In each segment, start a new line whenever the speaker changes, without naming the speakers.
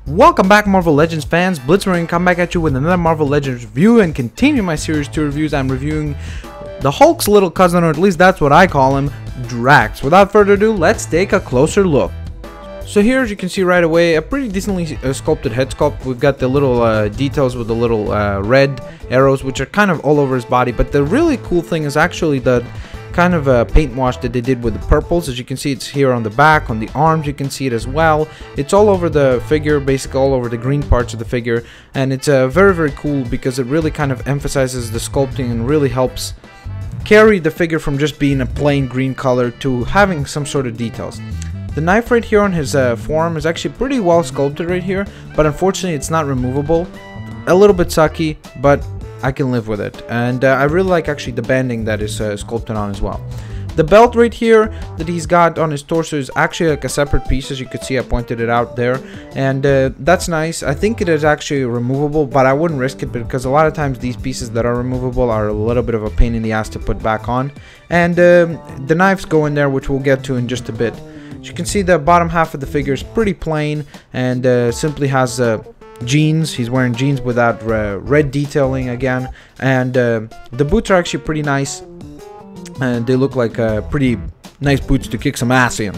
Welcome back, Marvel Legends fans. Blitzmarine come back at you with another Marvel Legends review and continue my series 2 reviews. I'm reviewing the Hulk's little cousin, or at least that's what I call him, Drax. Without further ado, let's take a closer look. So here, as you can see right away, a pretty decently sculpted head sculpt. We've got the little details with the little red arrows, which are kind of all over his body. But the really cool thing is actually the kind of paint wash that they did with the purples. As you can see, it's here on the back, on the arms, you can see it as well. It's all over the figure, basically all over the green parts of the figure, and it's very cool because it really kind of emphasizes the sculpting and really helps carry the figure from just being a plain green color to having some sort of details. The knife right here on his forearm is actually pretty well sculpted right here, but unfortunately it's not removable. A little bit sucky, but I can live with it. And I really like actually the banding that is sculpted on as well. The belt right here that he's got on his torso is actually like a separate piece. As you can see, I pointed it out there, and that's nice. I think it is actually removable, but I wouldn't risk it because a lot of times these pieces that are removable are a little bit of a pain in the ass to put back on. And the knives go in there, which we'll get to in just a bit. As you can see, the bottom half of the figure is pretty plain and simply has jeans. He's wearing jeans without red detailing again, and the boots are actually pretty nice, and they look like pretty nice boots to kick some ass in.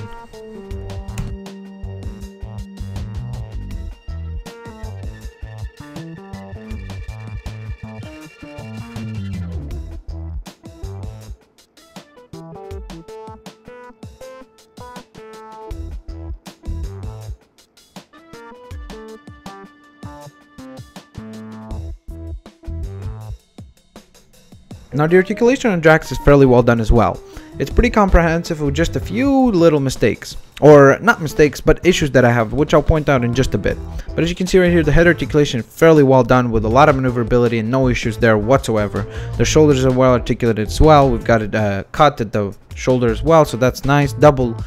Now, the articulation on Drax is fairly well done as well. It's pretty comprehensive with just a few little mistakes. Or, not mistakes, but issues that I have, which I'll point out in just a bit. But as you can see right here, the head articulation is fairly well done with a lot of maneuverability and no issues there whatsoever. The shoulders are well articulated as well. We've got it cut at the shoulder as well, so that's nice. Double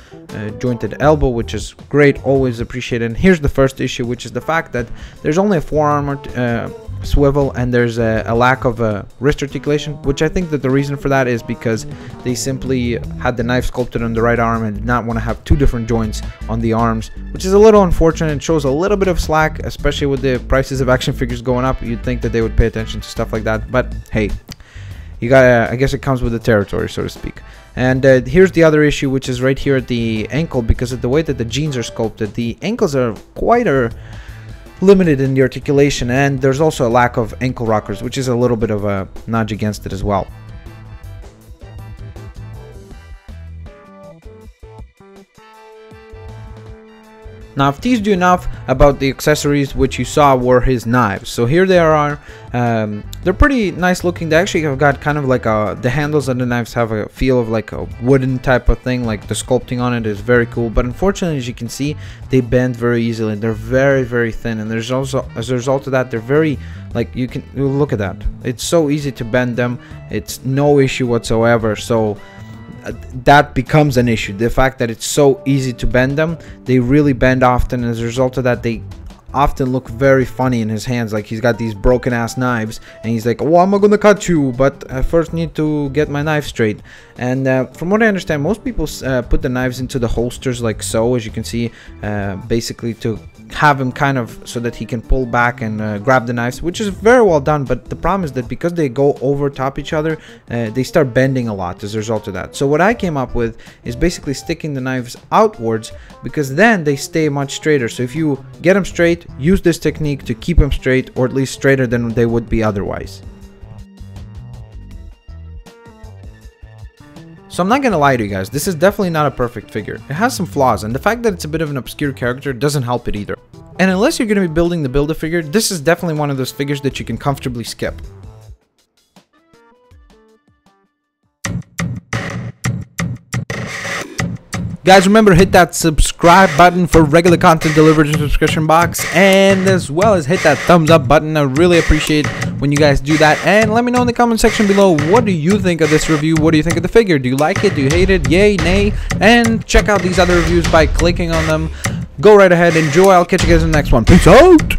jointed elbow, which is great, always appreciated. And here's the first issue, which is the fact that there's only a forearm swivel and there's a lack of wrist articulation, which I think that the reason for that is because they simply had the knife sculpted on the right arm and did not want to have two different joints on the arms, which is a little unfortunate. It shows a little bit of slack, especially with the prices of action figures going up. You'd think that they would pay attention to stuff like that, but hey, you gotta, I guess it comes with the territory, so to speak. And here's the other issue, which is right here at the ankle. Because of the way that the jeans are sculpted, the ankles are quite limited in the articulation, and there's also a lack of ankle rockers, which is a little bit of a nudge against it as well. Now, I've teased you enough about the accessories, which you saw were his knives. So here they are. They're pretty nice looking. They actually have got kind of like the handles on the knives have a feel of like a wooden type of thing. Like the sculpting on it is very cool. But unfortunately, as you can see, they bend very easily. They're very thin. And there's also, as a result of that, they're very, like, you look at that. It's so easy to bend them. It's no issue whatsoever. So that becomes an issue. The fact that it's so easy to bend them, they really bend often. As a result of that, they often look very funny in his hands, like he's got these broken ass knives and he's like, oh, I'm gonna cut you, but I first need to get my knife straight. And from what I understand, most people put the knives into the holsters like so, as you can see, basically to have him kind of so that he can pull back and grab the knives, which is very well done. But the problem is that because they go over top each other, they start bending a lot as a result of that. So what I came up with is basically sticking the knives outwards, because then they stay much straighter. So if you get them straight, use this technique to keep them straight, or at least straighter than they would be otherwise. So I'm not gonna lie to you guys, this is definitely not a perfect figure. It has some flaws, and the fact that it's a bit of an obscure character doesn't help it either. And unless you're gonna be building the Build-A-Figure, this is definitely one of those figures that you can comfortably skip. Guys, remember, hit that subscribe button for regular content delivered to the subscription box, and as well as hit that thumbs up button. I really appreciate when you guys do that. And let me know in the comment section below, what do you think of this review? What do you think of the figure? Do you like it? Do you hate it? Yay, nay? And check out these other reviews by clicking on them. Go right ahead, enjoy. I'll catch you guys in the next one. Peace out!